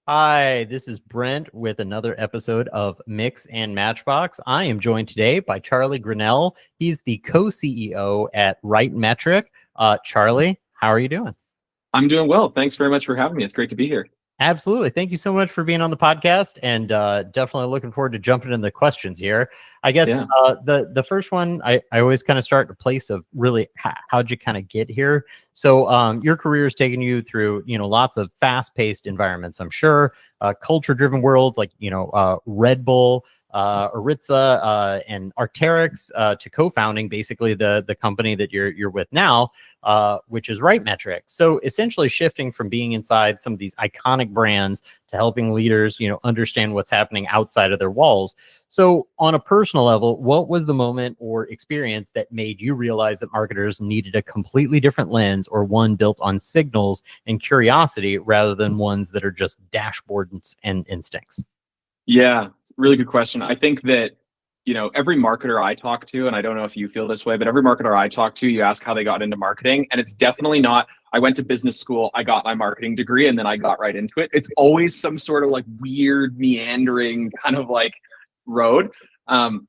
Hi, this is Brent with another episode of Mix and Matchbox. I am joined today by Charlie Grinnell. He's the co-CEO at RightMetric. Charlie, how are you doing? I'm doing well. Thanks very much for having me. It's great to be here. Absolutely. Thank you so much for being on the podcast, and definitely looking forward to jumping into the questions here. I guess Yeah. the first one, I always kind of start in a place of really how'd you kind of get here? So your career has taken you through, lots of fast-paced environments, I'm sure, culture-driven worlds like, Red Bull, Aritzia, and Arc'teryx, to co-founding basically the company that you're with now, which is RightMetric. So essentially shifting from being inside some of these iconic brands to helping leaders, understand what's happening outside of their walls. So on a personal level, what was the moment or experience that made you realize that marketers needed a completely different lens, or one built on signals and curiosity rather than ones that are just dashboards and instincts? Yeah. Really good question. I think that, every marketer I talk to, and I don't know if you feel this way, but every marketer I talk to, you ask how they got into marketing. And it's definitely not, I went to business school, I got my marketing degree, and then I got right into it. It's always some sort of like weird, meandering kind of like road. I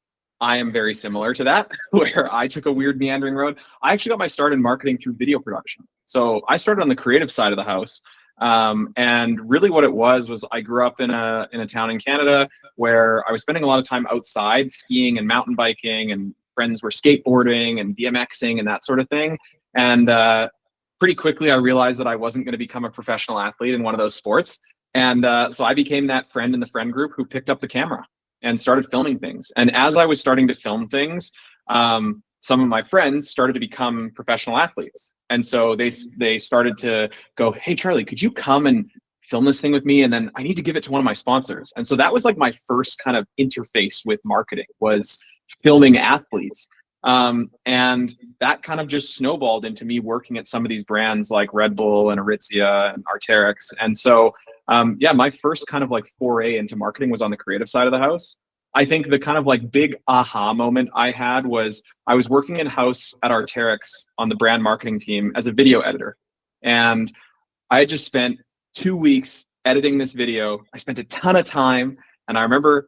am very similar to that, where I took a weird meandering road. I actually got my start in marketing through video production. So I started on the creative side of the house. And really what it was I grew up in a town in Canada where I was spending a lot of time outside skiing and mountain biking, and friends were skateboarding and BMXing and that sort of thing. And pretty quickly I realized that I wasn't going to become a professional athlete in one of those sports. And so I became that friend in the friend group who picked up the camera and started filming things. And as I was starting to film things, some of my friends started to become professional athletes. And so they started to go, "Hey, Charlie, could you come and film this thing with me? And then I need to give it to one of my sponsors." And so that was like my first kind of interface with marketing, was filming athletes. And that kind of just snowballed into me working at some of these brands like Red Bull and Aritzia and Arc'teryx. And so, yeah, my first kind of like foray into marketing was on the creative side of the house. I think the kind of like big aha moment I had was I was working in-house at Arc'teryx on the brand marketing team as a video editor. And I had just spent 2 weeks editing this video. I spent a ton of time. And I remember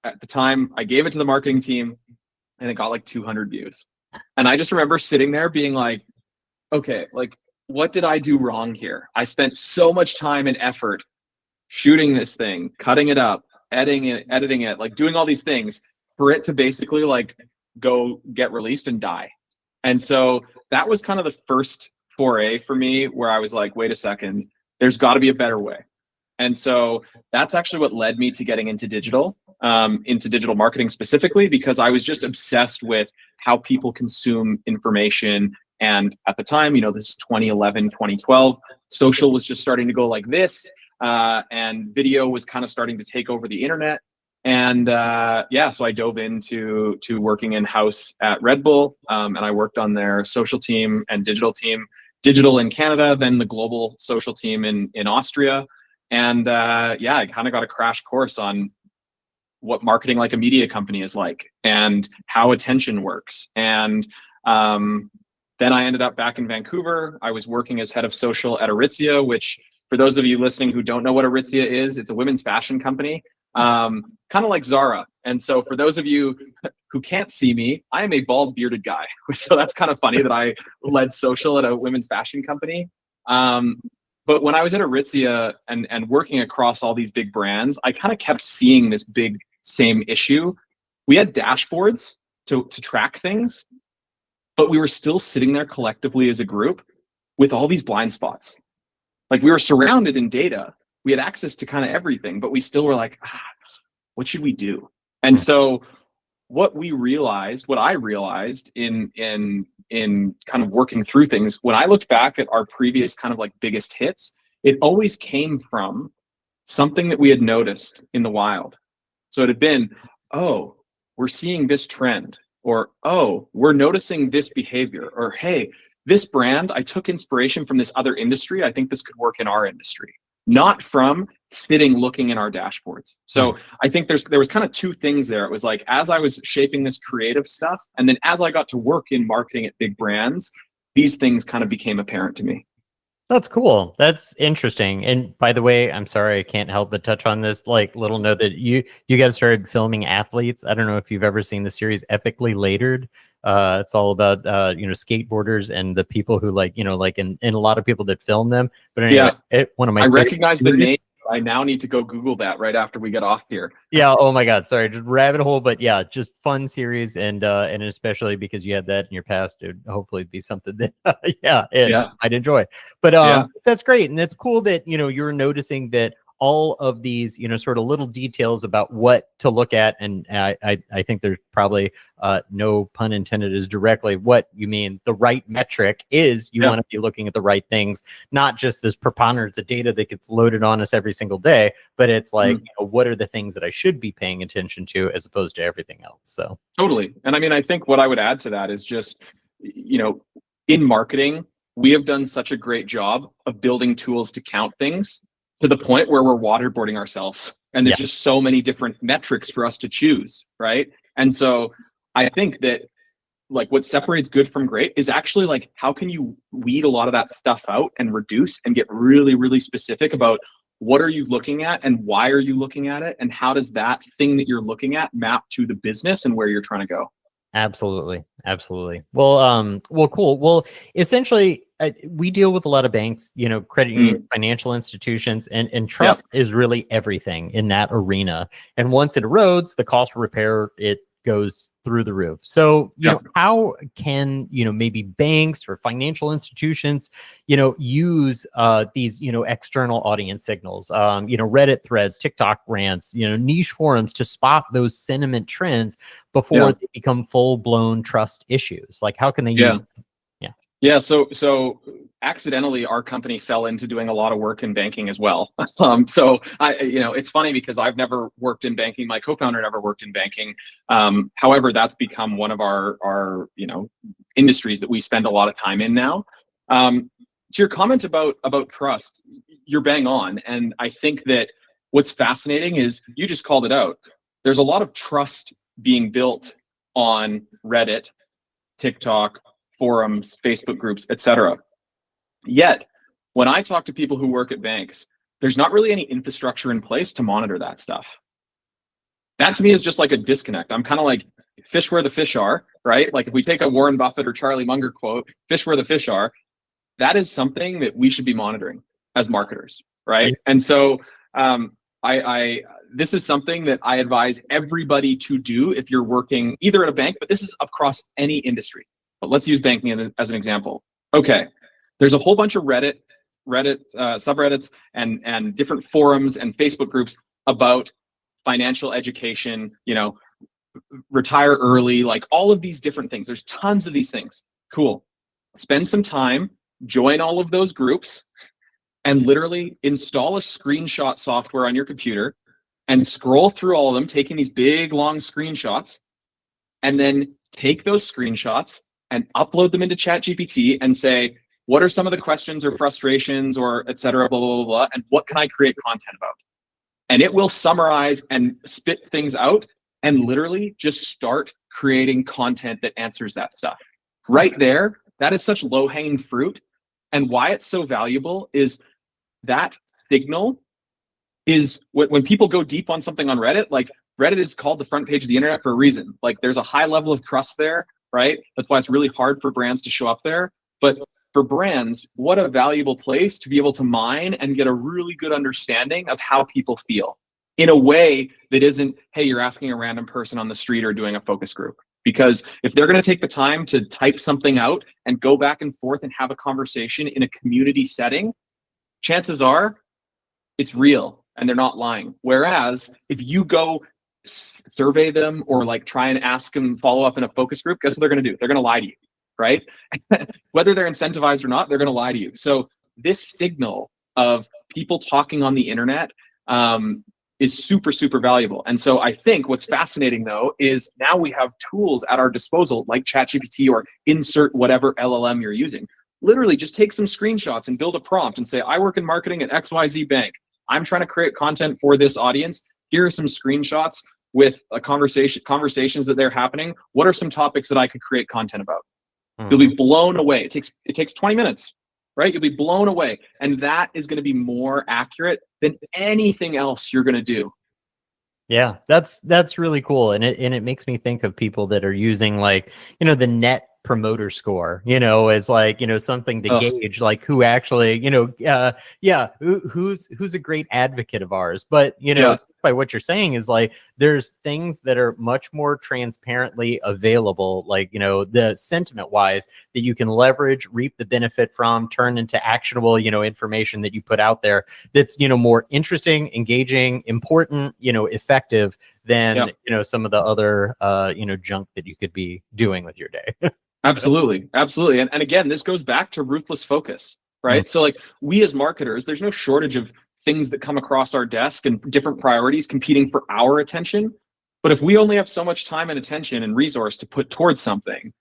at the time I gave it to the marketing team and it got like 200 views. And I just remember sitting there being like, okay, like, what did I do wrong here? I spent so much time and effort shooting this thing, cutting it up, editing it, like doing all these things for it to basically like go get released and die. And so that was kind of the first foray for me where I was like, wait a second, there's got to be a better way. And so that's actually what led me to getting into digital marketing specifically, because I was just obsessed with how people consume information. And at the time, this is 2011, 2012, social was just starting to go like this. And video was kind of starting to take over the internet. And yeah, so I dove into working in-house at Red Bull, and I worked on their social team and digital team, digital in Canada, then the global social team in Austria. And yeah, I kind of got a crash course on what marketing like a media company is like and how attention works. And then I ended up back in Vancouver. I was working as head of social at Aritzia, which, for those of you listening who don't know what Aritzia is, it's a women's fashion company, kind of like Zara. And so for those of you who can't see me, I am a bald bearded guy. So that's kind of funny that I led social at a women's fashion company. But when I was at Aritzia and working across all these big brands, I kind of kept seeing this big same issue. We had dashboards to track things, but we were still sitting there collectively as a group with all these blind spots. Like, we were surrounded in data. We had access to kind of everything, but we still were like, what should we do? And so what I realized in kind of working through things, when I looked back at our previous kind of like biggest hits, it always came from something that we had noticed in the wild. So it had been, oh, we're seeing this trend, or, oh, we're noticing this behavior, or, hey, this brand, I took inspiration from this other industry. I think this could work in our industry, not from sitting looking in our dashboards. So I think there was kind of two things there. It was like, as I was shaping this creative stuff, and then as I got to work in marketing at big brands, these things kind of became apparent to me. That's cool. That's interesting. And by the way, I'm sorry, I can't help but touch on this like little note that you guys started filming athletes. I don't know if you've ever seen the series Epically Latered. It's all about skateboarders and the people who like, and a lot of people that film them. But anyway, Yeah, one of my I favorite recognize the series. name. I now need to go Google that right after we get off here. Yeah. Oh my God. Sorry, just rabbit hole, but yeah, just fun series, and especially because you had that in your past, it would hopefully be something that Yeah, I'd enjoy. But yeah, that's great, and it's cool that you're noticing that all of these sort of little details about what to look at, and I think there's probably no pun intended is directly what you mean. The right metric is you yeah. want to be looking at the right things, not just this preponderance of data that gets loaded on us every single day, but it's like what are the things that I should be paying attention to as opposed to everything else. So Totally. And I mean, I think what I would add to that is just, in marketing, we have done such a great job of building tools to count things to the point where we're waterboarding ourselves. And there's just so many different metrics for us to choose, right? And so I think that like what separates good from great is actually like how can you weed a lot of that stuff out and reduce and get really, really specific about what are you looking at and why are you looking at it, and how does that thing that you're looking at map to the business and where you're trying to go. absolutely. Well, cool. Well, essentially, we deal with a lot of banks, credit union, financial institutions, and trust is really everything in that arena. And once it erodes, the cost of repair, it goes through the roof. So, how can, maybe banks or financial institutions, use these, external audience signals, Reddit threads, TikTok rants, niche forums to spot those sentiment trends before they become full-blown trust issues? Like, how can they use? Yeah. So accidentally, our company fell into doing a lot of work in banking as well. So it's funny because I've never worked in banking. My co-founder never worked in banking. However, that's become one of our industries that we spend a lot of time in now. To your comment about trust, you're bang on. And I think that what's fascinating is you just called it out. There's a lot of trust being built on Reddit, TikTok, forums, Facebook groups, etc. Yet, when I talk to people who work at banks, there's not really any infrastructure in place to monitor that stuff. That to me is just like a disconnect. I'm kind of like, fish where the fish are, right? Like if we take a Warren Buffett or Charlie Munger quote, fish where the fish are, that is something that we should be monitoring as marketers, right? And so this is something that I advise everybody to do if you're working either at a bank, but this is across any industry. But let's use banking as an example. Okay, there's a whole bunch of Reddit subreddits and different forums and Facebook groups about financial education, retire early, like all of these different things. There's tons of these things. Cool. Spend some time, join all of those groups, and literally install a screenshot software on your computer and scroll through all of them, taking these big, long screenshots, and then take those screenshots and upload them into ChatGPT and say, what are some of the questions or frustrations or et cetera, blah, blah, blah, blah, and what can I create content about? And it will summarize and spit things out and literally just start creating content that answers that stuff. Right there, that is such low-hanging fruit. And why it's so valuable is that signal is when people go deep on something on Reddit, like Reddit is called the front page of the internet for a reason. Like there's a high level of trust there, right? That's why it's really hard for brands to show up there. But for brands, what a valuable place to be able to mine and get a really good understanding of how people feel in a way that isn't, hey, you're asking a random person on the street or doing a focus group. Because if they're going to take the time to type something out and go back and forth and have a conversation in a community setting, chances are it's real and they're not lying. Whereas if you go survey them or like try and ask them follow up in a focus group, guess what they're going to do? They're going to lie to you, right? Whether they're incentivized or not, they're going to lie to you. So this signal of people talking on the internet is super, super valuable. And so I think what's fascinating though, is now we have tools at our disposal like ChatGPT or insert whatever LLM you're using. Literally just take some screenshots and build a prompt and say, I work in marketing at XYZ Bank. I'm trying to create content for this audience. Here are some screenshots with a conversations that they're happening. What are some topics that I could create content about? You'll be blown away. It takes 20 minutes, right? You'll be blown away. And that is going to be more accurate than anything else you're going to do. Yeah, that's really cool. And it makes me think of people that are using like, the net promoter score, as like, something to gauge like who actually, who's a great advocate of ours. But, by what you're saying is like, there's things that are much more transparently available, like, the sentiment wise that you can leverage, reap the benefit from, turn into actionable, information that you put out there that's, more interesting, engaging, important, effective than, some of the other, junk that you could be doing with your day. Absolutely. Absolutely. And again, this goes back to ruthless focus, right? So like we as marketers, there's no shortage of things that come across our desk and different priorities competing for our attention. But if we only have so much time and attention and resource to put towards something,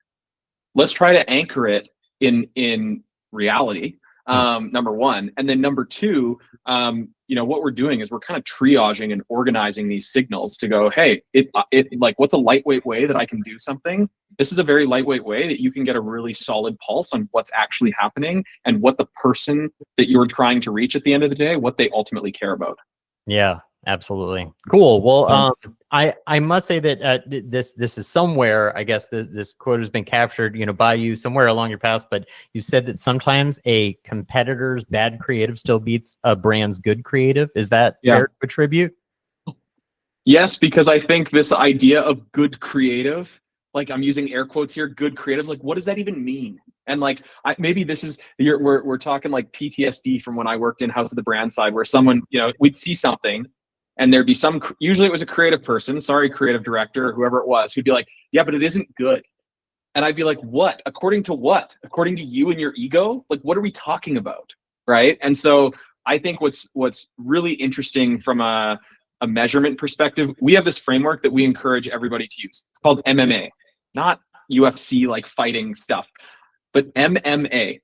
let's try to anchor it in reality. Number one. And then number two, what we're doing is we're kind of triaging and organizing these signals to go, hey, like, what's a lightweight way that I can do something? This is a very lightweight way that you can get a really solid pulse on what's actually happening and what the person that you're trying to reach at the end of the day, what they ultimately care about. Yeah, absolutely. Cool. Well, I must say that this is somewhere, I guess this quote has been captured, by you somewhere along your path, but you said that sometimes a competitor's bad creative still beats a brand's good creative. Is that fair to attribute? Yes, because I think this idea of good creative, like I'm using air quotes here, good creatives, like what does that even mean? And like, maybe this is, we're talking like PTSD from when I worked in House of the Brand side, where someone, we'd see something and there'd be usually it was a creative person, creative director, or whoever it was, who'd be like, yeah, but it isn't good. And I'd be like, what? According to what? According to you and your ego? Like, what are we talking about? Right. And so I think what's really interesting from a measurement perspective, we have this framework that we encourage everybody to use. It's called MMA, not UFC like fighting stuff, but MMA,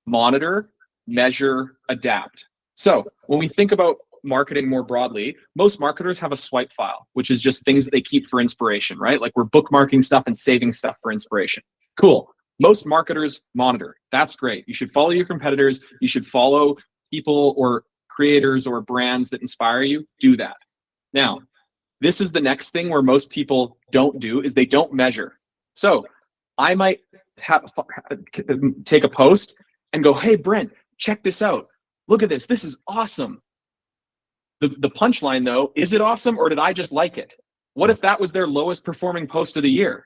monitor, measure, adapt. So when we think about marketing more broadly, most marketers have a swipe file, which is just things that they keep for inspiration, right? Like we're bookmarking stuff and saving stuff for inspiration. Cool. Most marketers monitor. That's great. You should follow your competitors. You should follow people or creators or brands that inspire you. Do that. Now, this is the next thing where most people don't do is they don't measure. So I might take a post and go, hey, Brent, check this out. Look at this. This is awesome. The punchline, though, is it awesome or did I just like it? What if that was their lowest performing post of the year?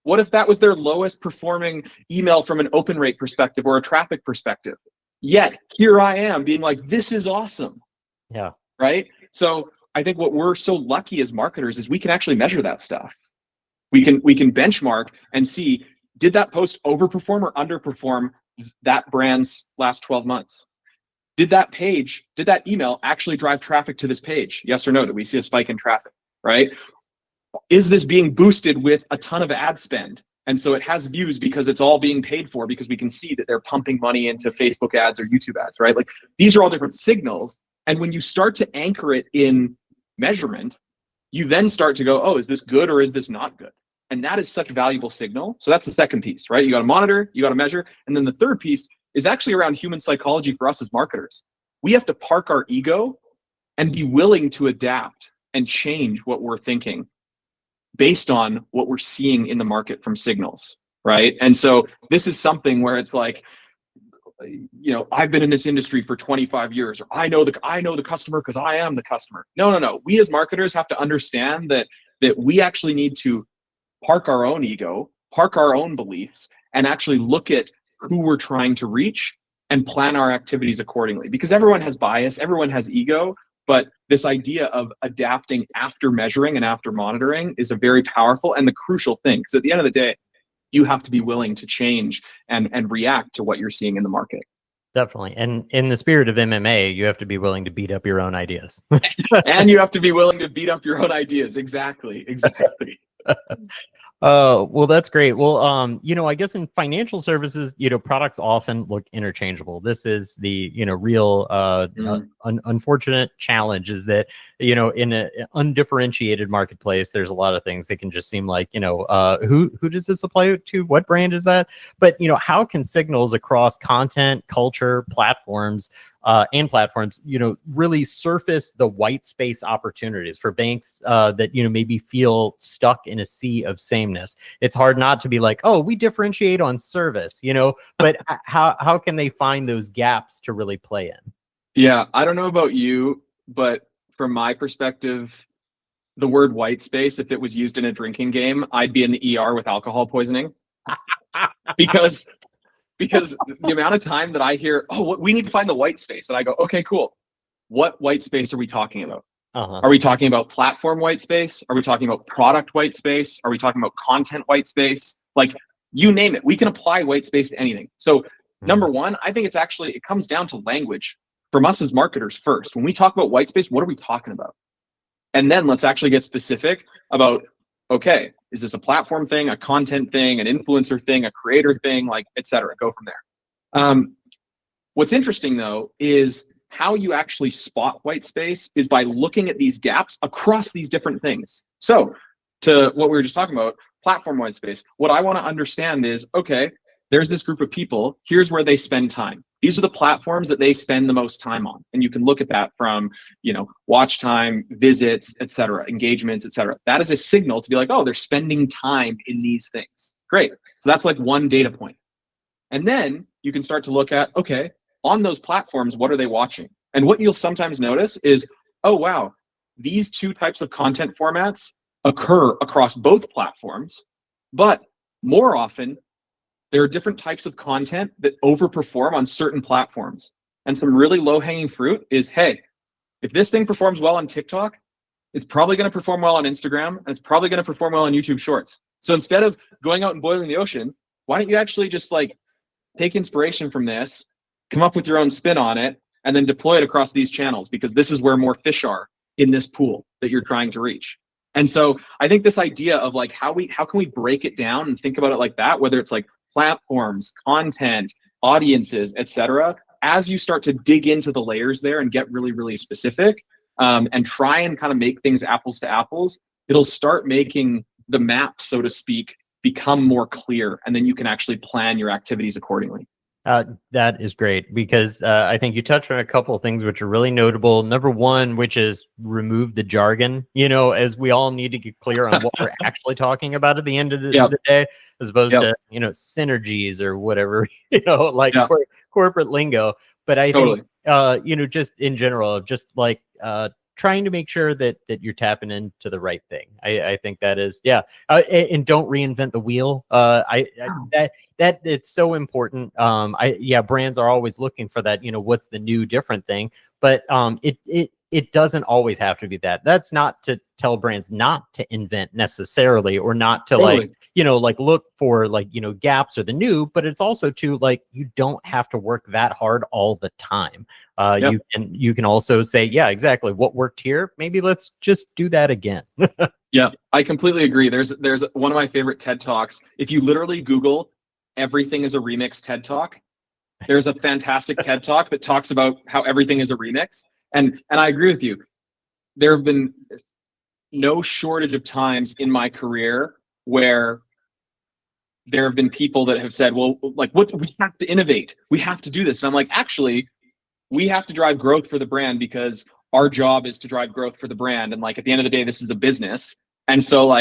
What if that was their lowest performing email from an open rate perspective or a traffic perspective? Yet here I am being like, this is awesome. Yeah. Right. So I think what we're so lucky as marketers is we can actually measure that stuff. We can benchmark and see, did that post overperform or underperform that brand's last 12 months? Did that email actually drive traffic to this page? Yes or no? Did we see a spike in traffic? Right? Is this being boosted with a ton of ad spend? And so it has views because it's all being paid for because we can see that they're pumping money into Facebook ads or YouTube ads, right? Like these are all different signals. And when you start to anchor it in measurement, you then start to go, oh, is this good or is this not good? And that is such a valuable signal. So that's the second piece, right? You got to monitor, you got to measure. And then the third piece is actually around human psychology for us as marketers. We have to park our ego and be willing to adapt and change what we're thinking based on what we're seeing in the market from signals, right? And so this is something where it's like, I've been in this industry for 25 years, or I know the customer because I am the customer. No. We as marketers have to understand that we actually need to park our own ego, park our own beliefs, and actually look at who we're trying to reach and plan our activities accordingly. Because everyone has bias, everyone has ego, but this idea of adapting after measuring and after monitoring is a very powerful and the crucial thing. Because at the end of the day, you have to be willing to change and react to what you're seeing in the market. Definitely. And in the spirit of MMA, you have to be willing to beat up your own ideas. And you have to be willing to beat up your own ideas. Exactly. Well, that's great. Well, I guess in financial services, products often look interchangeable. This is the, real unfortunate challenge is that, in an undifferentiated marketplace, there's a lot of things that can just seem like, who does this apply to? What brand is that? But, how can signals across content, culture, platforms, really surface the white space opportunities for banks that, maybe feel stuck in a sea of sameness? It's hard not to be like, oh, we differentiate on service, but how can they find those gaps to really play in? Yeah, I don't know about you, but from my perspective, the word white space, if it was used in a drinking game, I'd be in the ER with alcohol poisoning. because the amount of time that I hear, oh, we need to find the white space. And I go, okay, cool. What white space are we talking about? Are we talking about platform white space? Are we talking about product white space? Are we talking about content white space? Like, you name it. We can apply white space to anything. So number one, I think it comes down to language from us as marketers first. When we talk about white space, what are we talking about? And then let's actually get specific about, okay, is this a platform thing, a content thing, an influencer thing, a creator thing, like, et cetera, go from there. What's interesting though, is how you actually spot white space is by looking at these gaps across these different things. So to what we were just talking about, platform white space, what I want to understand is, okay, there's this group of people, here's where they spend time. These are the platforms that they spend the most time on. And you can look at that from, watch time, visits, et cetera, engagements, et cetera. That is a signal to be like, oh, they're spending time in these things. Great. So that's like one data point. And then you can start to look at, okay, on those platforms, what are they watching? And what you'll sometimes notice is, oh, wow, these two types of content formats occur across both platforms, but more often, there are different types of content that overperform on certain platforms. And some really low-hanging fruit is, hey, if this thing performs well on TikTok, it's probably going to perform well on Instagram, and it's probably going to perform well on YouTube Shorts. So instead of going out and boiling the ocean, why don't you actually just take inspiration from this, come up with your own spin on it, and then deploy it across these channels, because this is where more fish are in this pool that you're trying to reach. And so I think this idea of how can we break it down and think about it like that, whether it's platforms, content, audiences, et cetera, as you start to dig into the layers there and get really, really specific, and try and kind of make things apples to apples, it'll start making the map, so to speak, become more clear. And then you can actually plan your activities accordingly. That is great, because I think you touched on a couple of things which are really notable. Number one, which is remove the jargon, as we all need to get clear on what we're actually talking about at the end of the day, as opposed to, synergies or whatever, corporate lingo. But I think, just in general, just trying to make sure that you're tapping into the right thing. I think that is, and don't reinvent the wheel. That it's so important. Brands are always looking for that, what's the new different thing, but it doesn't always have to be that. That's not to tell brands not to invent necessarily, or not to look for gaps or the new, but it's also to you don't have to work that hard all the time. You can also say, yeah, exactly, what worked here, maybe let's just do that again. Yeah, I completely agree. There's one of my favorite TED Talks. If you literally Google everything is a remix TED Talk, there's a fantastic TED Talk that talks about how everything is a remix. And I agree with you. There have been no shortage of times in my career where there have been people that have said, well, what, we have to innovate. We have to do this. And I'm like, actually, we have to drive growth for the brand, because our job is to drive growth for the brand. And at the end of the day, this is a business. And so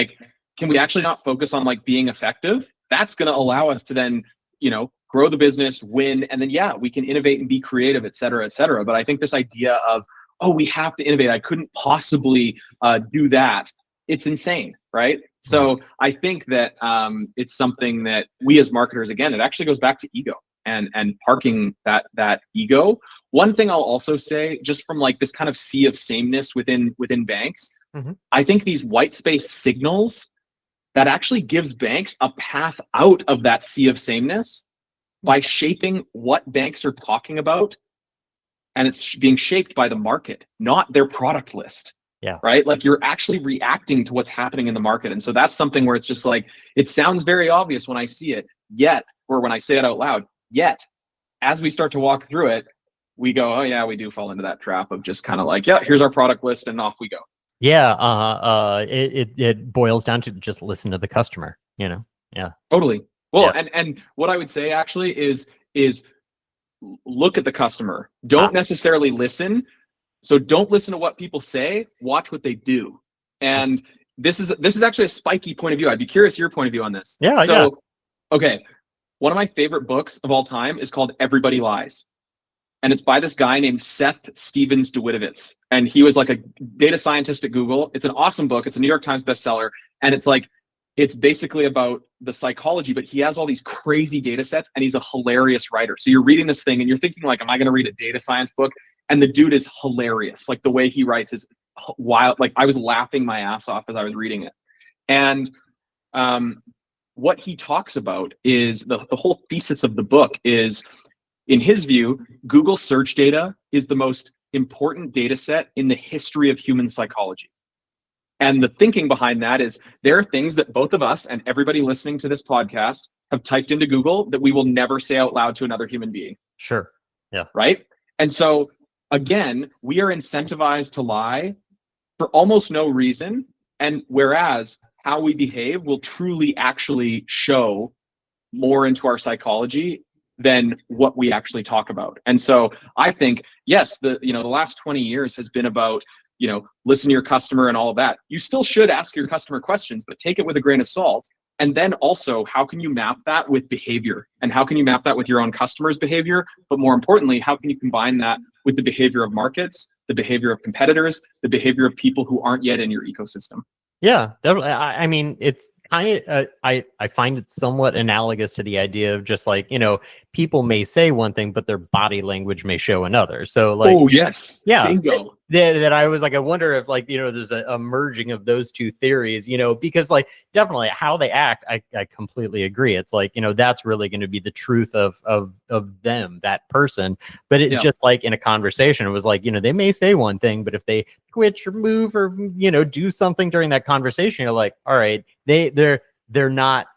can we actually not focus on being effective? That's going to allow us to then, grow the business, win, and then, we can innovate and be creative, et cetera, et cetera. But I think this idea of, oh, we have to innovate, I couldn't possibly do that, it's insane, right? So I think that it's something that we as marketers, again, it actually goes back to ego and parking that ego. One thing I'll also say, just from this kind of sea of sameness within banks, I think these white space signals, that actually gives banks a path out of that sea of sameness by shaping what banks are talking about. And it's being shaped by the market, not their product list. Yeah. Right? Like you're actually reacting to what's happening in the market. And so that's something where it's just like, it sounds very obvious when I see it, yet, or when I say it out loud, yet, as we start to walk through it, we go, oh yeah, we do fall into that trap of just kind of like, yeah, here's our product list and off we go. Yeah. It boils down to just listen to the customer, Yeah. Totally. Well, Yeah. and what I would say actually is look at the customer. Don't necessarily listen. So don't listen to what people say, watch what they do. And this is actually a spiky point of view. I'd be curious your point of view on this. Yeah. So, Yeah. okay, one of my favorite books of all time is called Everybody Lies. And it's by this guy named Seth Stevens DeWittowitz. And he was like a data scientist at Google. It's an awesome book. It's a New York Times bestseller. And it's basically about the psychology, but he has all these crazy data sets and he's a hilarious writer. So you're reading this thing and you're thinking like, am I going to read a data science book? And the dude is hilarious. Like the way he writes is wild. Like I was laughing my ass off as I was reading it. And what he talks about is the whole thesis of the book is, in his view, Google search data is the most important data set in the history of human psychology. And the thinking behind that is there are things that both of us and everybody listening to this podcast have typed into Google that we will never say out loud to another human being. Sure. Yeah. Right? And so, again, we are incentivized to lie for almost no reason. And whereas how we behave will truly actually show more into our psychology than what we actually talk about. And so I think, yes, the last 20 years has been about, listen to your customer and all of that. You still should ask your customer questions, but take it with a grain of salt. And then also, how can you map that with behavior? And how can you map that with your own customers' behavior? But more importantly, how can you combine that with the behavior of markets, the behavior of competitors, the behavior of people who aren't yet in your ecosystem? Yeah, definitely. I mean, it's kind of, I find it somewhat analogous to the idea of just like, people may say one thing, but their body language may show another. So like, oh yes, yeah, bingo. That I was like, I wonder if like, there's a merging of those two theories, because like definitely how they act, I completely agree. It's like, that's really going to be the truth of them, that person. But it just like in a conversation, it was like, they may say one thing, but if they twitch or move or, do something during that conversation, you're like, all right, they're not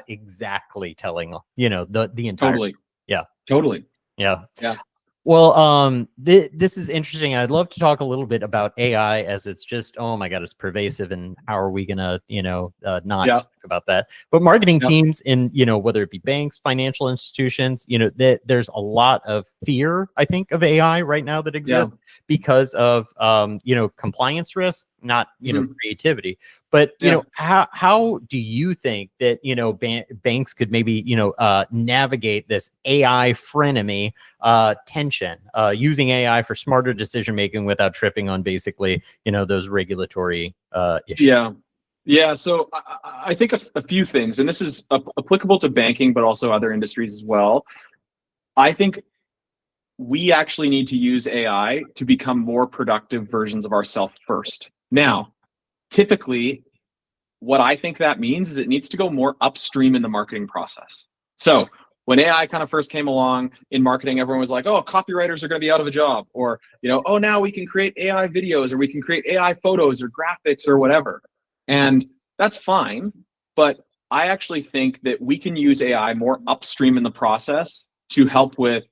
exactly telling, the entire. Totally. Yeah. Totally. Yeah. Yeah. Well, this is interesting. I'd love to talk a little bit about AI as it's just, oh my God, it's pervasive. And how are we gonna, not talk about that? But marketing teams in, whether it be banks, financial institutions, there's a lot of fear, I think, of AI right now that exists because of, compliance risk, not, creativity. But, how do you think that, banks could maybe, navigate this AI frenemy tension, using AI for smarter decision making without tripping on basically, those regulatory issues? Yeah. So I think a few things, and this is applicable to banking, but also other industries as well. I think we actually need to use AI to become more productive versions of ourselves first. Now, typically, what I think that means is it needs to go more upstream in the marketing process. So when AI kind of first came along in marketing, everyone was like, oh, copywriters are going to be out of a job, or, oh, now we can create AI videos, or we can create AI photos or graphics or whatever. And that's fine. But I actually think that we can use AI more upstream in the process to help with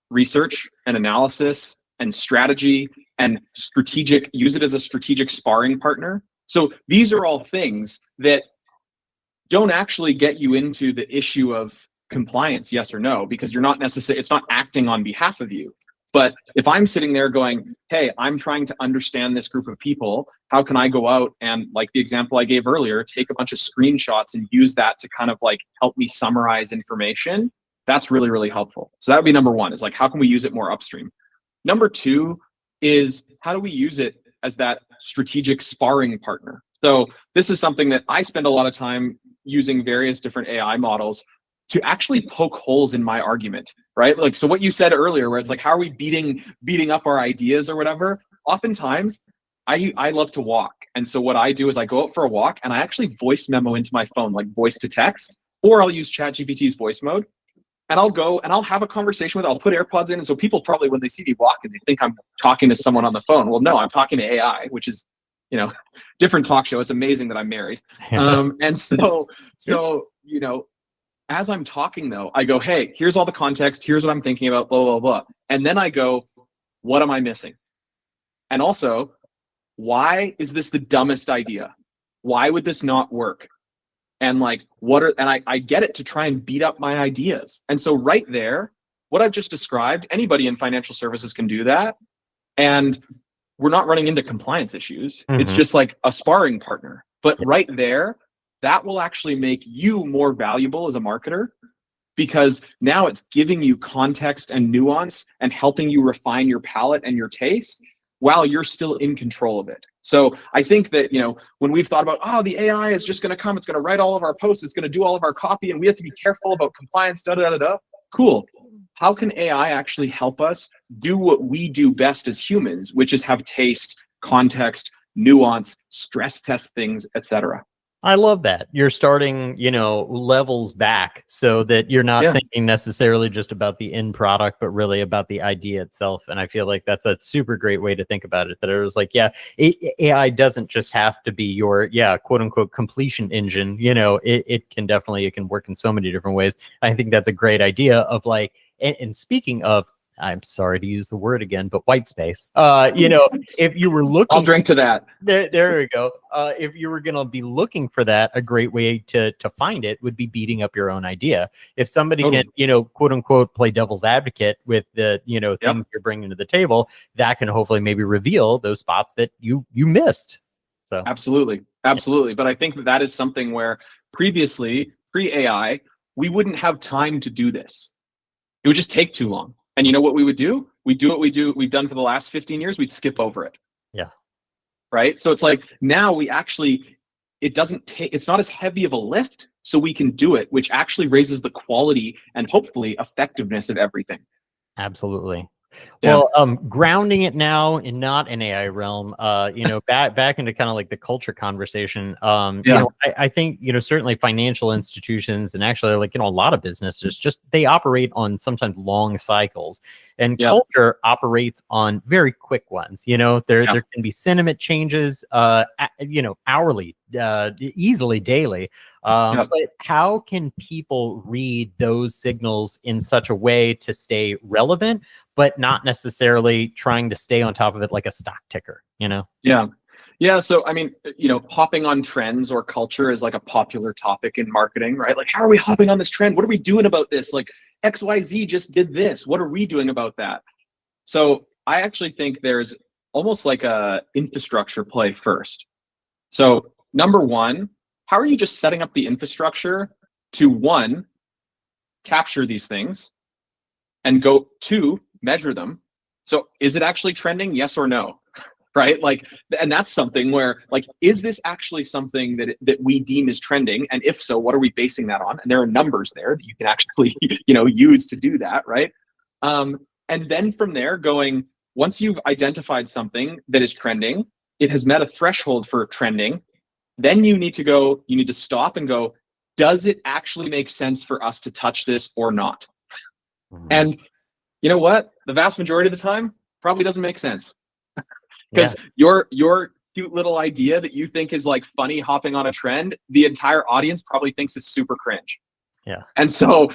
research and analysis and strategy and use it as a strategic sparring partner. So these are all things that don't actually get you into the issue of compliance, yes or no, because you're not necessarily, it's not acting on behalf of you. But if I'm sitting there going, hey, I'm trying to understand this group of people, how can I go out and, like the example I gave earlier, take a bunch of screenshots and use that to kind of like help me summarize information? That's really, really helpful. So that would be number one, is like, how can we use it more upstream? Number two is, how do we use it as that strategic sparring partner? So this is something that I spend a lot of time using various different AI models to actually poke holes in my argument, right? Like, so what you said earlier, where it's like, how are we beating up our ideas or whatever? Oftentimes, I love to walk. And so what I do is I go out for a walk and I actually voice memo into my phone, like voice to text, or I'll use ChatGPT's voice mode. and I'll go and I'll have a conversation with it. I'll put AirPods in. And so people probably, when they see me walking, they think I'm talking to someone on the phone. Well, no, I'm talking to AI, which is, different talk show. It's amazing that I'm married. And so, as I'm talking though, I go, hey, here's all the context. Here's what I'm thinking about, blah, blah, blah. And then I go, what am I missing? And also, why is this the dumbest idea? Why would this not work? And I get it to try and beat up my ideas. And so right there, what I've just described, anybody in financial services can do that. And we're not running into compliance issues. Mm-hmm. It's just like a sparring partner. But right there, that will actually make you more valuable as a marketer, because now it's giving you context and nuance and helping you refine your palate and your taste while you're still in control of it. So I think that, when we've thought about, the AI is just going to come, it's going to write all of our posts, it's going to do all of our copy, and we have to be careful about compliance, Cool. How can AI actually help us do what we do best as humans, which is have taste, context, nuance, stress test things, etc.? I love that. You're starting, levels back so that you're not thinking necessarily just about the end product, but really about the idea itself. And I feel like that's a super great way to think about it. That it was like, AI doesn't just have to be your, quote unquote, completion engine. It can work in so many different ways. I think that's a great idea of like, and speaking of, I'm sorry to use the word again, but white space. If you were looking, I'll drink to that. There we go. If you were going to be looking for that, a great way to find it would be beating up your own idea. If somebody can, quote unquote, play devil's advocate with the, things you're bringing to the table, that can hopefully maybe reveal those spots that you missed. So absolutely. But I think that is something where previously, pre-AI, we wouldn't have time to do this. It would just take too long. And you know what we would do? We'd do what we've done for the last 15 years. We'd skip over it. Yeah. Right. So it's like now it's not as heavy of a lift, so we can do it, which actually raises the quality and hopefully effectiveness of everything. Absolutely. Well, grounding it now in not an AI realm, back into kind of like the culture conversation. I think, certainly financial institutions and actually a lot of businesses, they operate on sometimes long cycles, and culture operates on very quick ones. There can be sentiment changes, hourly, easily daily. But how can people read those signals in such a way to stay relevant, but not necessarily trying to stay on top of it like a stock ticker, Yeah. So, I mean, hopping on trends or culture is like a popular topic in marketing, right? Like, how are we hopping on this trend? What are we doing about this? Like, XYZ just did this. What are we doing about that? So I actually think there's almost like a infrastructure play first. So number one, how are you just setting up the infrastructure to, one, capture these things, and go, two, measure them. So is it actually trending? Yes or no? Right? And that's something where, is this actually something that we deem is trending? And if so, what are we basing that on? And there are numbers there that you can actually, use to do that, right? And then from there, once you've identified something that is trending, it has met a threshold for trending, then you need to stop and go, does it actually make sense for us to touch this or not? Mm-hmm. And you know what? The vast majority of the time, probably doesn't make sense. Because your cute little idea that you think is funny hopping on a trend, the entire audience probably thinks is super cringe. Yeah. And so,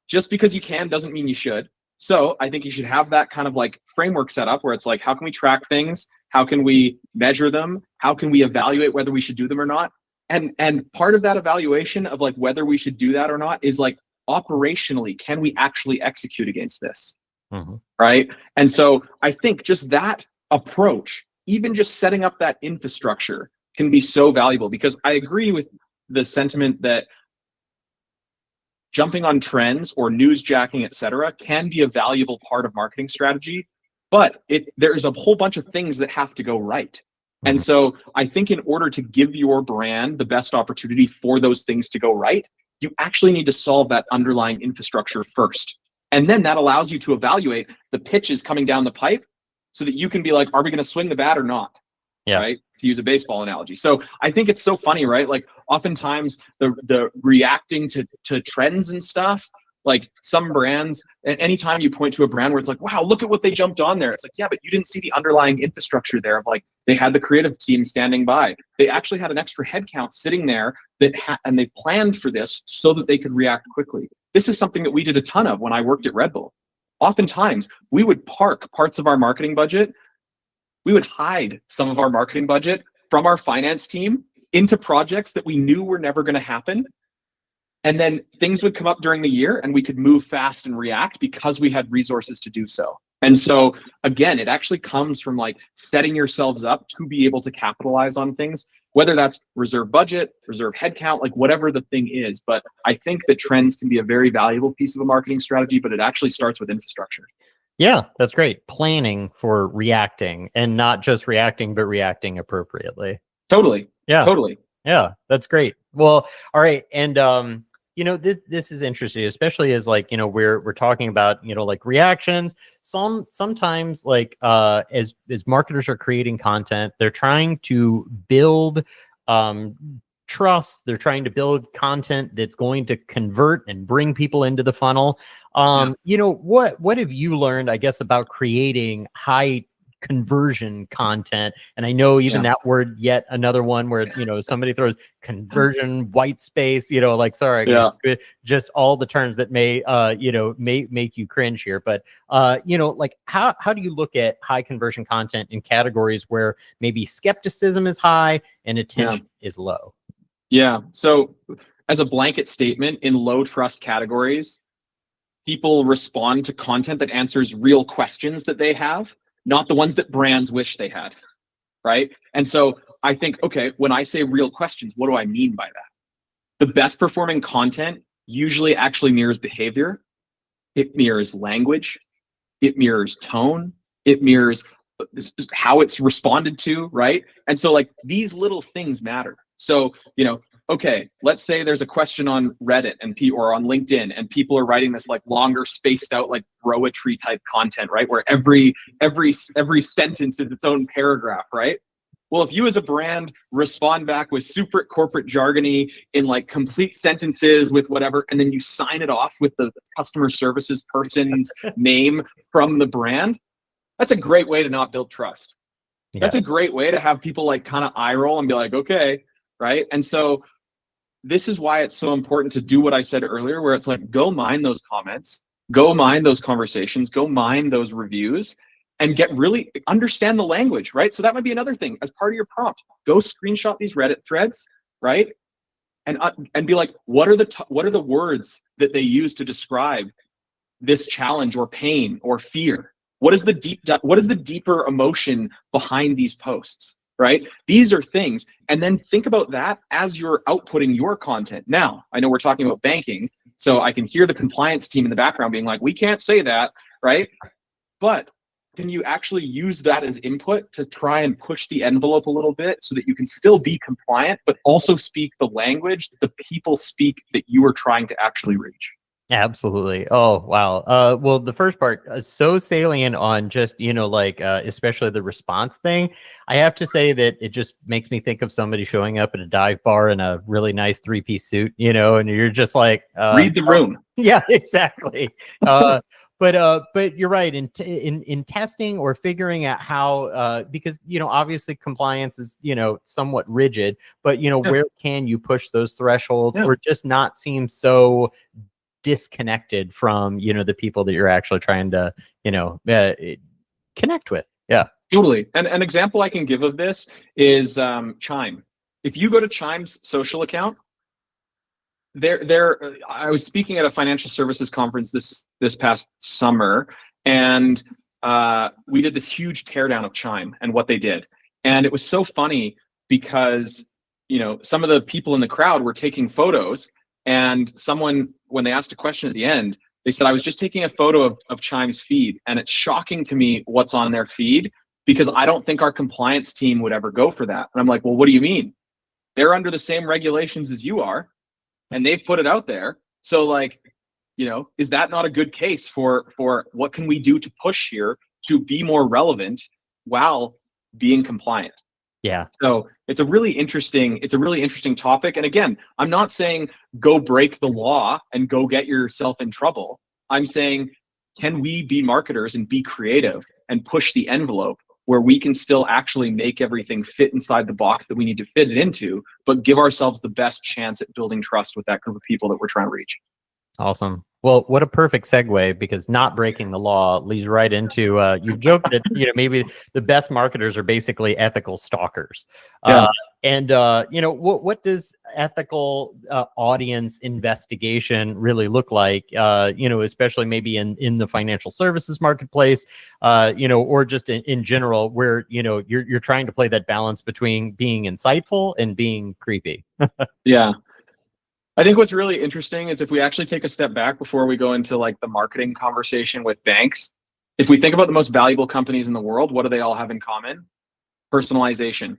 just because you can doesn't mean you should. So I think you should have that kind of framework set up where it's how can we track things? How can we measure them? How can we evaluate whether we should do them or not? And part of that evaluation of whether we should do that or not is operationally, can we actually execute against this? Mm-hmm. Right? And so I think just that approach, even just setting up that infrastructure, can be so valuable, because I agree with the sentiment that jumping on trends or newsjacking, et cetera, can be a valuable part of marketing strategy, but there's a whole bunch of things that have to go right. Mm-hmm. And so I think in order to give your brand the best opportunity for those things to go right, you actually need to solve that underlying infrastructure first. And then that allows you to evaluate the pitches coming down the pipe so that you can be are we going to swing the bat or not? Yeah. Right? To use a baseball analogy. So I think it's so funny, right? Oftentimes the reacting to trends and stuff, Like some brands, and anytime you point to a brand where it's like, wow, look at what they jumped on there. It's like, yeah, but you didn't see the underlying infrastructure there of like, they had the creative team standing by. They actually had an extra headcount sitting there and they planned for this so that they could react quickly. This is something that we did a ton of when I worked at Red Bull. Oftentimes, we would park parts of our marketing budget. We would hide some of our marketing budget from our finance team into projects that we knew were never going to happen. And then things would come up during the year and we could move fast and react because we had resources to do so. And so again, it actually comes from like setting yourselves up to be able to capitalize on things, whether that's reserve budget, reserve headcount, like whatever the thing is. But I think that trends can be a very valuable piece of a marketing strategy, but it actually starts with infrastructure. Yeah, that's great. Planning for reacting, and not just reacting, but reacting appropriately. Totally. Yeah. Totally. Yeah, that's great. Well, all right. And this is interesting, especially as like, we're talking about, like reactions. Sometimes like as marketers are creating content, they're trying to build trust. They're trying to build content that's going to convert and bring people into the funnel. What have you learned, I guess, about creating high conversion content? And I know even that word, yet another one where somebody throws conversion, white space, just all the terms that may make you cringe here. But like how do you look at high conversion content in categories where maybe skepticism is high and attention is low? Yeah. So as a blanket statement, in low trust categories, people respond to content that answers real questions that they have, not the ones that brands wish they had, right? And so I think, okay, when I say real questions, what do I mean by that? The best performing content usually actually mirrors behavior. It mirrors language. It mirrors tone. It mirrors how it's responded to, right? And so like these little things matter. So, okay, let's say there's a question on Reddit or on LinkedIn, and people are writing this like longer spaced out like broetry type content, right? Where every sentence is its own paragraph, right? Well, if you as a brand respond back with super corporate jargony in like complete sentences with whatever, and then you sign it off with the customer services person's name from the brand, that's a great way to not build trust. Yeah. That's a great way to have people like kind of eye roll and be like, okay, right? And so this is why it's so important to do what I said earlier, where it's like, go mine those comments, go mine those conversations, go mine those reviews, and understand the language, right? So that might be another thing as part of your prompt. Go screenshot these Reddit threads, right? And be like, what are the words that they use to describe this challenge or pain or fear? What is the deeper emotion behind these posts? Right? These are things. And then think about that as you're outputting your content. Now, I know we're talking about banking, so I can hear the compliance team in the background being like, we can't say that, right? But can you actually use that as input to try and push the envelope a little bit so that you can still be compliant, but also speak the language that the people speak that you are trying to actually reach? Absolutely. Oh, wow. Well, the first part is so salient on just, especially the response thing. I have to say that it just makes me think of somebody showing up at a dive bar in a really nice 3-piece suit, and you're just like, read the room. Yeah, exactly. But you're right in testing or figuring out how, because, obviously compliance is, somewhat rigid, but, where can you push those thresholds or just not seem so disconnected from the people that you're actually trying to connect with. Yeah, totally. And an example I can give of this is Chime. If you go to Chime's social account, I was speaking at a financial services conference this past summer, and we did this huge teardown of Chime and what they did, and it was so funny because some of the people in the crowd were taking photos. And someone, when they asked a question at the end, they said, I was just taking a photo of Chime's feed, and it's shocking to me what's on their feed because I don't think our compliance team would ever go for that. And I'm like, well, what do you mean? They're under the same regulations as you are, and they've put it out there. So like, is that not a good case for what can we do to push here to be more relevant while being compliant? Yeah. So it's a really interesting topic. And again, I'm not saying go break the law and go get yourself in trouble. I'm saying, can we be marketers and be creative and push the envelope where we can still actually make everything fit inside the box that we need to fit it into, but give ourselves the best chance at building trust with that group of people that we're trying to reach? Awesome. Well, what a perfect segue, because not breaking the law leads right into, you joked that, maybe the best marketers are basically ethical stalkers. Yeah. What does ethical audience investigation really look like, especially maybe in the financial services marketplace, or just in general, where, you're trying to play that balance between being insightful and being creepy. Yeah. I think what's really interesting is if we actually take a step back before we go into like the marketing conversation with banks, if we think about the most valuable companies in the world, what do they all have in common? Personalization.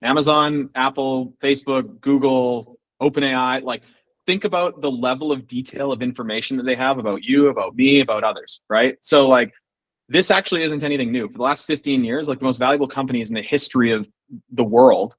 Amazon, Apple, Facebook, Google, OpenAI, like think about the level of detail of information that they have about you, about me, about others, right? So like this actually isn't anything new. For the last 15 years, like the most valuable companies in the history of the world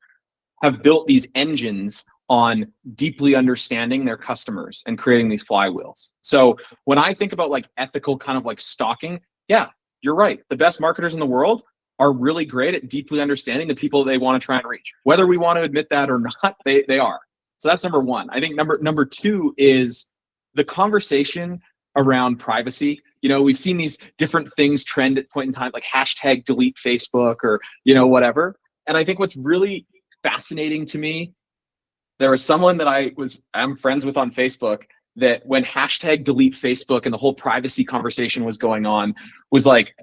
have built these engines on deeply understanding their customers and creating these flywheels. So when I think about like ethical kind of like stalking, yeah, you're right. The best marketers in the world are really great at deeply understanding the people they want to try and reach. Whether we want to admit that or not, they are. So that's number one. I think number two is the conversation around privacy. We've seen these different things trend at point in time, like hashtag delete Facebook or, whatever. And I think what's really fascinating to me, there was someone that I'm friends with on Facebook that when hashtag delete Facebook and the whole privacy conversation was going on, was like,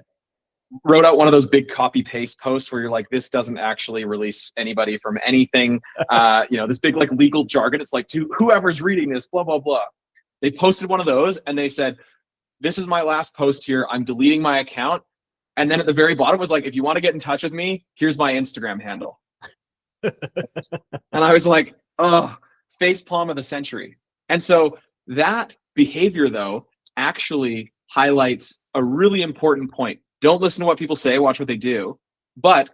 wrote out one of those big copy paste posts where you're like, this doesn't actually release anybody from anything. This big like legal jargon. It's like, to whoever's reading this, blah, blah, blah. They posted one of those and they said, this is my last post here. I'm deleting my account. And then at the very bottom was like, if you want to get in touch with me, here's my Instagram handle. And I was like, oh, face palm of the century. And so that behavior, though, actually highlights a really important point. Don't listen to what people say, watch what they do. But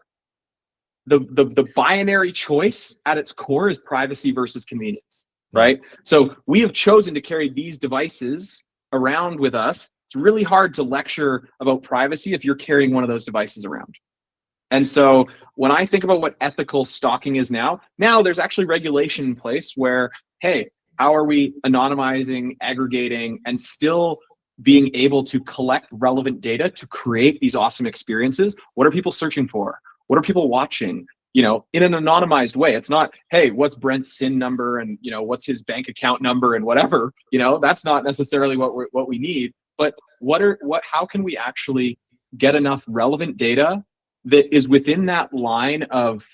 the binary choice at its core is privacy versus convenience, right? So we have chosen to carry these devices around with us. It's really hard to lecture about privacy if you're carrying one of those devices around. And so when I think about what ethical stalking is now there's actually regulation in place where, hey, how are we anonymizing, aggregating, and still being able to collect relevant data to create these awesome experiences? What are people searching for? What are people watching? In an anonymized way. It's not, hey, what's Brent's SIN number and, what's his bank account number and whatever, that's not necessarily what we need. But how can we actually get enough relevant data that is within that line of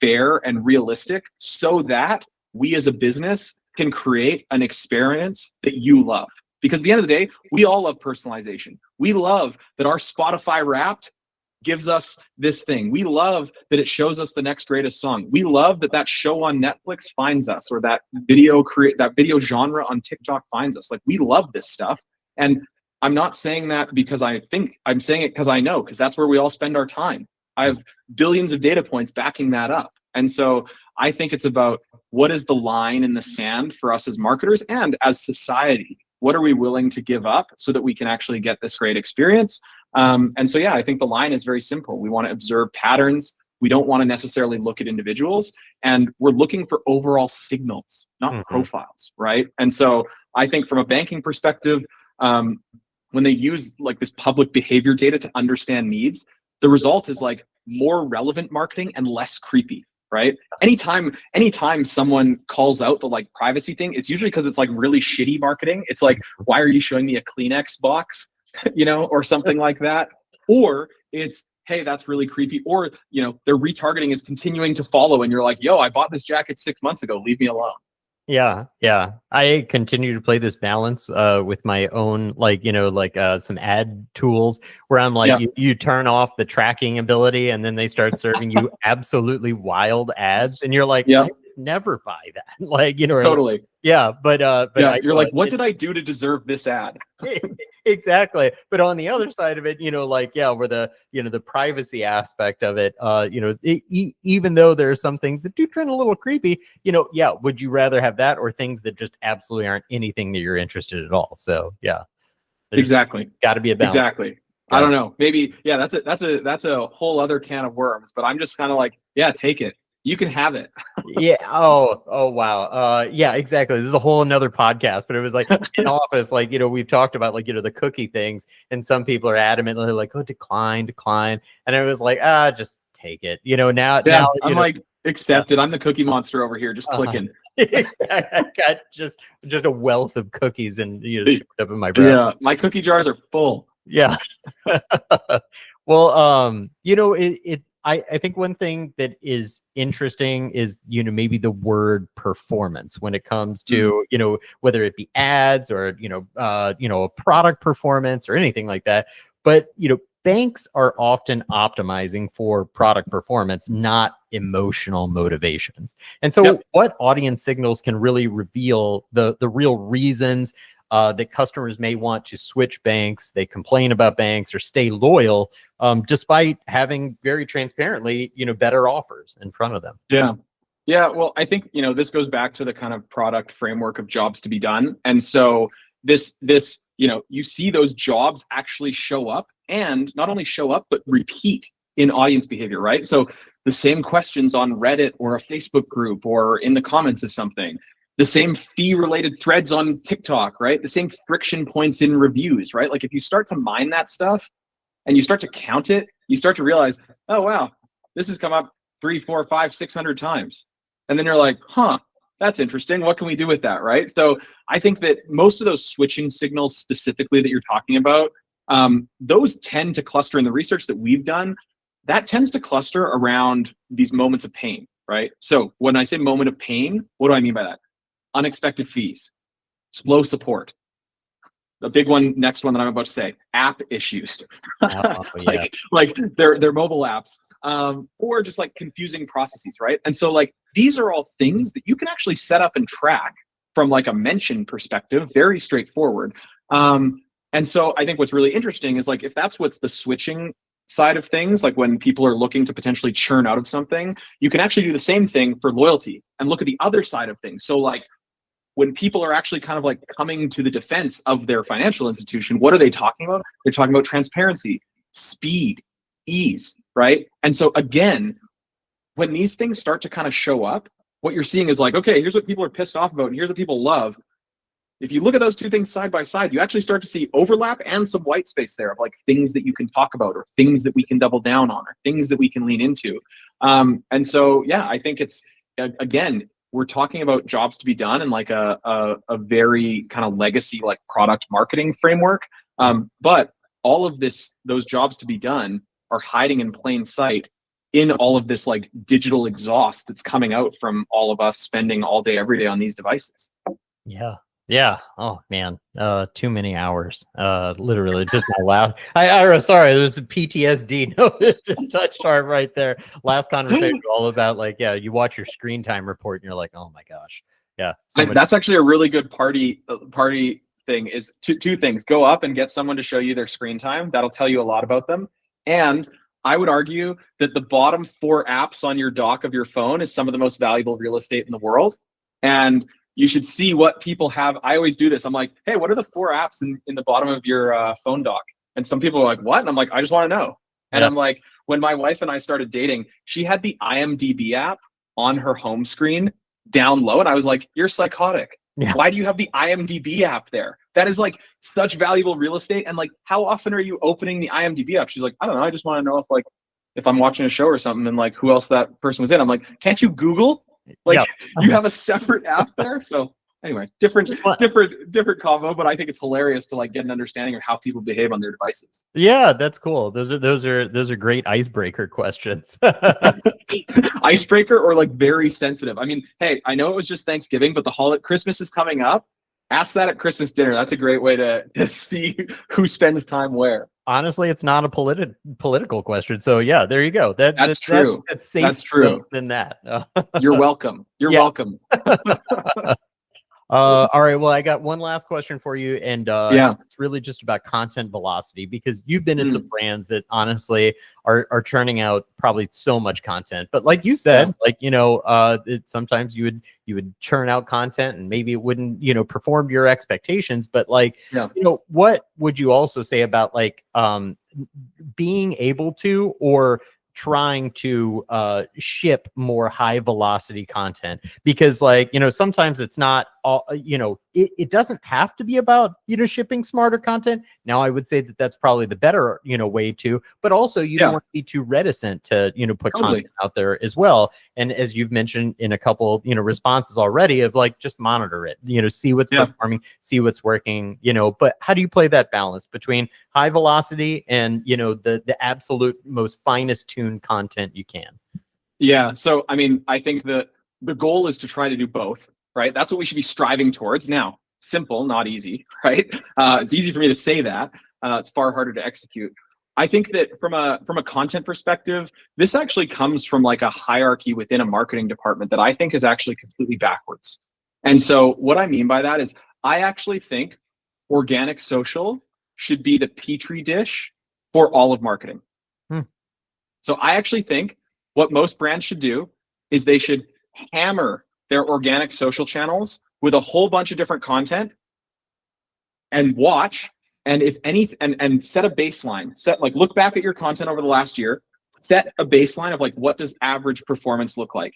fair and realistic so that we as a business can create an experience that you love? Because at the end of the day, we all love personalization. We love that our Spotify Wrapped gives us this thing. We love that it shows us the next greatest song. We love that show on Netflix finds us, or that video genre on TikTok finds us. Like, we love this stuff. And I'm not saying that because I think, I'm saying it because I know, because that's where we all spend our time. I have billions of data points backing that up. And so I think it's about, what is the line in the sand for us as marketers and as society? What are we willing to give up so that we can actually get this great experience? And so, yeah, I think the line is very simple. We want to observe patterns. We don't want to necessarily look at individuals, and we're looking for overall signals, not profiles, right? And so I think from a banking perspective, when they use like this public behavior data to understand needs, the result is like more relevant marketing and less creepy, right? Anytime someone calls out the like privacy thing, it's usually because it's like really shitty marketing. It's like, why are you showing me a Kleenex box, or something like that? Or it's, hey, that's really creepy. Or, their retargeting is continuing to follow and you're like, yo, I bought this jacket 6 months ago, leave me alone. Yeah. I continue to play this balance with my own, some ad tools where I'm like, you turn off the tracking ability and then they start serving you absolutely wild ads. And you're like, I would never buy that. Totally. Yeah. But you're like, what did I do to deserve this ad? Exactly. But on the other side of it, like, yeah, where the privacy aspect of it, even though there are some things that do turn a little creepy, yeah, would you rather have that or things that just absolutely aren't anything that you're interested in at all? So yeah, there's Exactly. got to be a balance. Exactly. I don't know. Maybe, yeah, that's a whole other can of worms, but I'm just kind of like, yeah, take it. You can have it. Yeah. Oh, wow. Yeah, exactly. This is a whole another podcast, but it was like in office, like, we've talked about like, the cookie things, and some people are adamantly like, oh, decline. And it was like, just take it. Now, I'm like, accepted. I'm the cookie monster over here, just clicking. I got just a wealth of cookies and stored up in my breath. Yeah, my cookie jars are full. Yeah. Well, I think one thing that is interesting is, maybe the word performance when it comes to, whether it be ads or, product performance or anything like that. But, banks are often optimizing for product performance, not emotional motivations. And so what audience signals can really reveal the real reasons that customers may want to switch banks, they complain about banks, or stay loyal, despite having very transparently, better offers in front of them. Yeah. Yeah. Well, I think, this goes back to the kind of product framework of jobs to be done. And so this, you see those jobs actually show up, and not only show up, but repeat in audience behavior, right? So the same questions on Reddit or a Facebook group or in the comments of something, the same fee-related threads on TikTok, right? The same friction points in reviews, right? Like if you start to mine that stuff and you start to count it, you start to realize, oh, wow, this has come up 3, 4, 5, 600 times. And then you're like, huh, that's interesting. What can we do with that, right? So I think that most of those switching signals specifically that you're talking about, those tend to cluster in the research that we've done. That tends to cluster around these moments of pain, right? So when I say moment of pain, what do I mean by that? Unexpected fees, slow support. The big one, next one that I'm about to say, app issues, like their mobile apps, or just like confusing processes, right? And so like these are all things that you can actually set up and track from like a mention perspective, very straightforward. And so I think what's really interesting is like if that's what's the switching side of things, like when people are looking to potentially churn out of something, you can actually do the same thing for loyalty and look at the other side of things. So like when people are actually kind of like coming to the defense of their financial institution, what are they talking about? They're talking about transparency, speed, ease, right? And so again, when these things start to kind of show up, what you're seeing is like, okay, here's what people are pissed off about and here's what people love. If you look at those two things side by side, you actually start to see overlap and some white space there of like things that you can talk about or things that we can double down on or things that we can lean into. And so, yeah, I think it's, again, we're talking about jobs to be done in like a very kind of legacy, like product marketing framework. But all of those jobs to be done are hiding in plain sight in all of this like digital exhaust that's coming out from all of us spending all day, every day on these devices. Yeah. Yeah. Oh man. Too many hours. Literally just my last. Sorry. There's a PTSD. No, it's just touched hard right there. Last conversation all about like, yeah, you watch your screen time report and you're like, oh my gosh. Yeah. That's actually a really good party thing. Is two things. Go up and get someone to show you their screen time. That'll tell you a lot about them. And I would argue that the bottom 4 apps on your dock of your phone is some of the most valuable real estate in the world. And you should see what people have. I always do this. I'm like, hey, what are the 4 apps in the bottom of your phone dock? And some people are like, what? And I'm like, I just want to know. And I'm like, when my wife and I started dating, she had the IMDb app on her home screen down low. And I was like, you're psychotic. Yeah. Why do you have the IMDb app there? That is like such valuable real estate. And like, how often are you opening the IMDb app? She's like, I don't know. I just want to know if I'm watching a show or something and like who else that person was in. I'm like, can't you Google? Like you have a separate app there. So anyway, different combo, but I think it's hilarious to like get an understanding of how people behave on their devices. Yeah, that's cool. Those are great icebreaker questions. Icebreaker or like very sensitive. I mean, hey, I know it was just Thanksgiving, but Christmas is coming up. Ask that at Christmas dinner. That's a great way to see who spends time where. Honestly, it's not a political question. So yeah, there you go. That's true. That's safe That's true. Than that. You're welcome. You're welcome. All right. Well, I got one last question for you, and Yeah. it's really just about content velocity, because you've been in some Mm. brands that honestly are churning out probably so much content. But like you Yeah. said, like sometimes you would churn out content, and maybe it wouldn't perform to your expectations. But like Yeah. what would you also say about like being able to, or trying to ship more high velocity content? Because like sometimes it's not all it doesn't have to be about shipping smarter content. Now I would say that that's probably the better way to, but also you don't Yeah. want to be too reticent to put Totally. content out there as well. And as you've mentioned in a couple responses already, of like, just monitor it, see what's Yeah. performing, see what's working, but how do you play that balance between high velocity and the absolute most finest tuned content you can? Yeah. So, I mean, I think the goal is to try to do both, right? That's what we should be striving towards. Now, simple, not easy, right? It's easy for me to say that. It's far harder to execute. I think that from a content perspective, this actually comes from like a hierarchy within a marketing department that I think is actually completely backwards. And so what I mean by that is I actually think organic social should be the petri dish for all of marketing. So I actually think what most brands should do is they should hammer their organic social channels with a whole bunch of different content and watch. And if any, and set a baseline, look back at your content over the last year, set a baseline of like, what does average performance look like?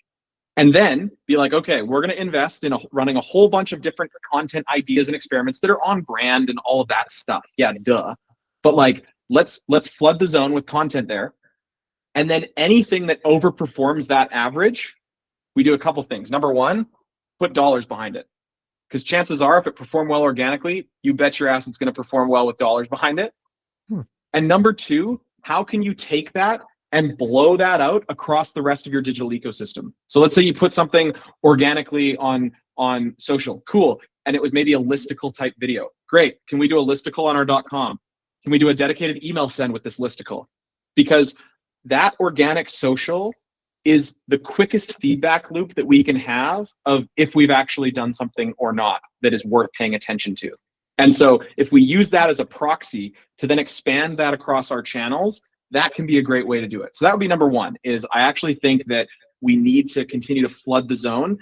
And then be like, okay, we're going to invest in running a whole bunch of different content ideas and experiments that are on brand and all of that stuff. Yeah, duh. But like, let's flood the zone with content there. And then anything that overperforms that average, we do a couple things. Number one, put dollars behind it. Because chances are, if it performed well organically, you bet your ass it's going to perform well with dollars behind it. And number two, how can you take that and blow that out across the rest of your digital ecosystem? So let's say you put something organically on social. Cool. And it was maybe a listicle type video. Great. Can we do a listicle on our .com? Can we do a dedicated email send with this listicle? Because that organic social is the quickest feedback loop that we can have of if we've actually done something or not that is worth paying attention to. And so if we use that as a proxy to then expand that across our channels, that can be a great way to do it. So that would be number one, is I actually think that we need to continue to flood the zone.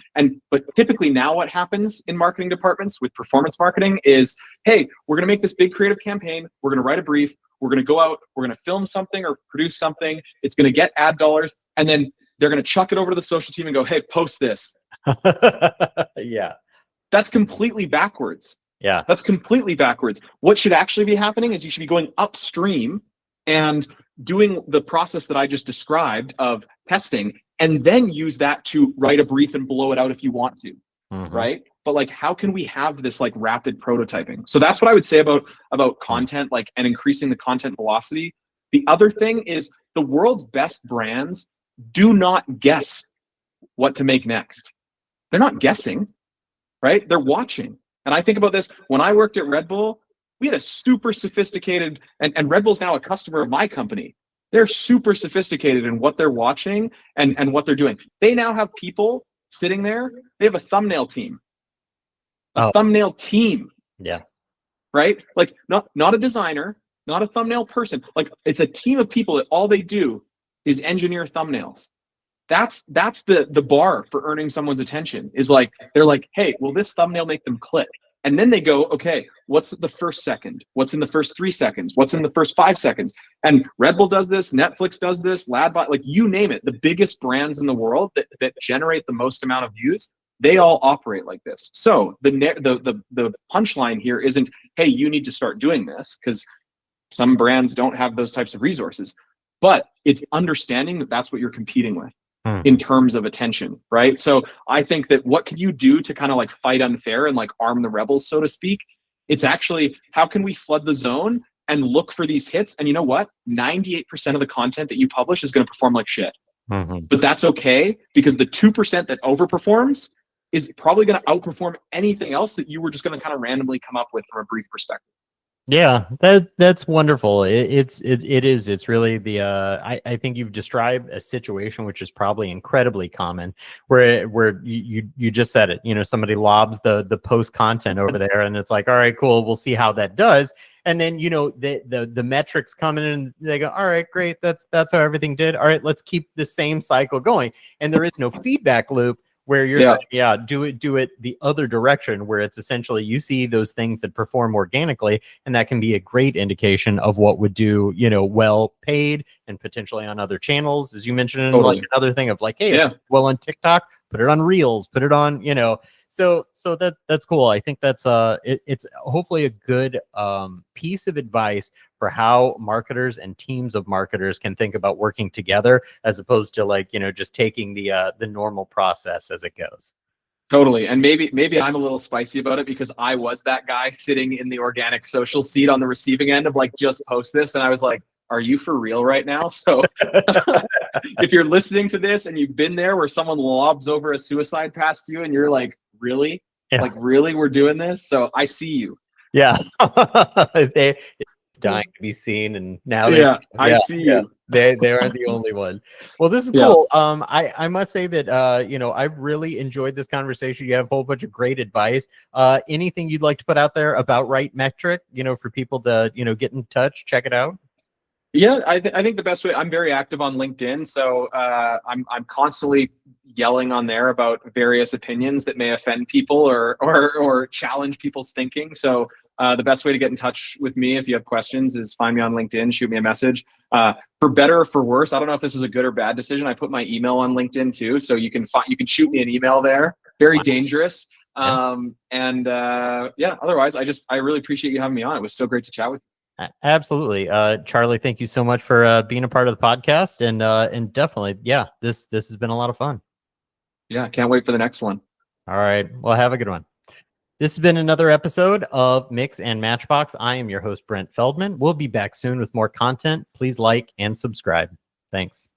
But typically now what happens in marketing departments with performance marketing is, hey, we're going to make this big creative campaign. We're going to write a brief. We're going to go out. We're going to film something or produce something. It's going to get ad dollars. And then they're going to chuck it over to the social team and go, hey, post this. Yeah. That's completely backwards. Yeah. That's completely backwards. What should actually be happening is you should be going upstream and doing the process that I just described of testing, and then use that to write a brief and blow it out if you want to, right? But like, how can we have this like rapid prototyping? So that's what I would say about content, like, and increasing the content velocity. The other thing is the world's best brands do not guess what to make next. They're not guessing, right? They're watching. And I think about this when I worked at Red Bull. We had a super sophisticated, and Red Bull's now a customer of my company. They're super sophisticated in what they're watching and what they're doing. They now have people sitting there. They have a thumbnail team. Thumbnail team. Yeah. Right? Like not a designer, not a thumbnail person. Like, it's a team of people that all they do is engineer thumbnails. That's the bar for earning someone's attention, is like, they're like, hey, will this thumbnail make them click? And then they go, okay, what's the first second? What's in the first 3 seconds? What's in the first 5 seconds? And Red Bull does this, Netflix does this, Ladbot, like, you name it. The biggest brands in the world that generate the most amount of views, they all operate like this. So the punchline here isn't, hey, you need to start doing this, because some brands don't have those types of resources. But it's understanding that that's what you're competing with in terms of attention, right? So I think that what can you do to kind of like fight unfair and like arm the rebels, so to speak? It's actually, how can we flood the zone and look for these hits? And you know what? 98% of the content that you publish is going to perform like shit. But that's okay, because the 2% that overperforms is probably going to outperform anything else that you were just going to kind of randomly come up with from a brief perspective. Yeah, that's wonderful. It's really the I think you've described a situation which is probably incredibly common where you just said it, somebody lobs the post content over there and it's like, all right, cool, we'll see how that does. And then the metrics come in and they go, all right, great, that's how everything did. All right, let's keep the same cycle going. And there is no feedback loop where you're saying, yeah, do it the other direction, where it's essentially you see those things that perform organically, and that can be a great indication of what would do, well paid and potentially on other channels, as you mentioned, Totally. like another thing of like, hey, well on TikTok, put it on Reels, put it on, So that's cool. I think that's it's hopefully a good piece of advice for how marketers and teams of marketers can think about working together, as opposed to like, just taking the normal process as it goes. Totally. And maybe I'm a little spicy about it because I was that guy sitting in the organic social seat on the receiving end of like, just post this. And I was like, are you for real right now? So if you're listening to this and you've been there where someone lobs over a suicide past you and you're like, really? Yeah. Like, really, we're doing this? So I see you. Yeah. They dying to be seen, and now I see you. They aren't the only one. Well, this is cool. I must say that I've really enjoyed this conversation. You have a whole bunch of great advice. Anything you'd like to put out there about RightMetric, for people to get in touch, check it out? Yeah, I think the best way, I'm very active on LinkedIn, so I'm constantly yelling on there about various opinions that may offend people or challenge people's thinking. So the best way to get in touch with me if you have questions is find me on LinkedIn, shoot me a message. For better or for worse, I don't know if this was a good or bad decision. I put my email on LinkedIn too, so you can shoot me an email there. Very dangerous. Otherwise, I really appreciate you having me on. It was so great to chat with you. Absolutely. Charlie, thank you so much for being a part of the podcast, and definitely, this has been a lot of fun. Yeah, can't wait for the next one. All right. Well, have a good one. This has been another episode of Mix and Matchbox. I am your host, Brent Feldman. We'll be back soon with more content. Please like and subscribe. Thanks.